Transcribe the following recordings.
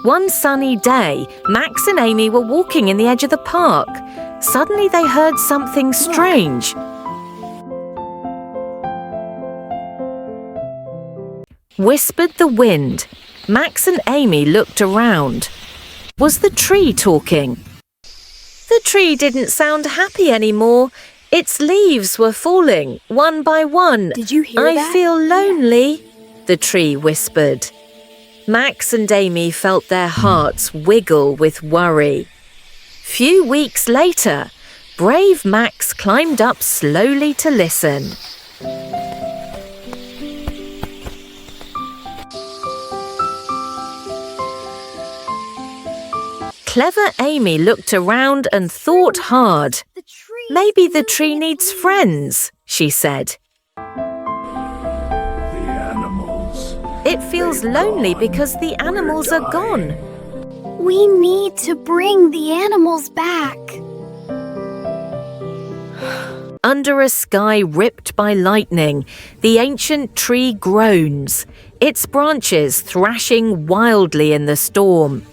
One sunny day, Max and Amy were walking in the edge of the park. Suddenly they heard something strange. Whispered the wind. Max and Amy looked around. Was the tree talking? The tree didn't sound happy anymore. Its leaves were falling, one by one. Did you hear that? I feel lonely, the tree whispered. Max and Amy felt their hearts wiggle with worry. Few weeks later, brave Max climbed up slowly to listen. Clever Amy looked around and thought hard. Maybe the tree needs friends, she said. It feels lonely because the animals are gone. We need to bring the animals back. Under a sky ripped by lightning, the ancient tree groans, its branches thrashing wildly in the storm.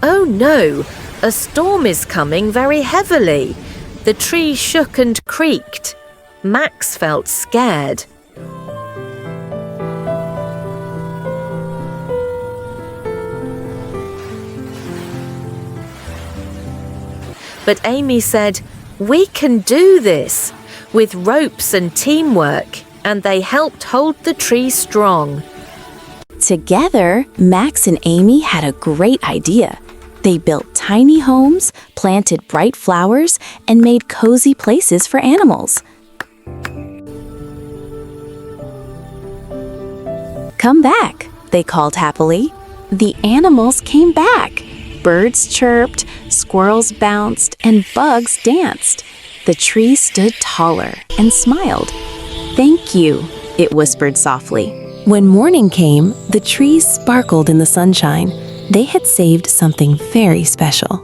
Oh no, a storm is coming very heavily. The tree shook and creaked. Max felt scared. But Amy said, "We can do this," with ropes and teamwork, and they helped hold the tree strong. Together, Max and Amy had a great idea. They built tiny homes, planted bright flowers, and made cozy places for animals. "Come back," they called happily. The animals came back. Birds chirped, squirrels bounced, and bugs danced. The tree stood taller and smiled. "Thank you," it whispered softly. When morning came, the trees sparkled in the sunshine. They had saved something very special.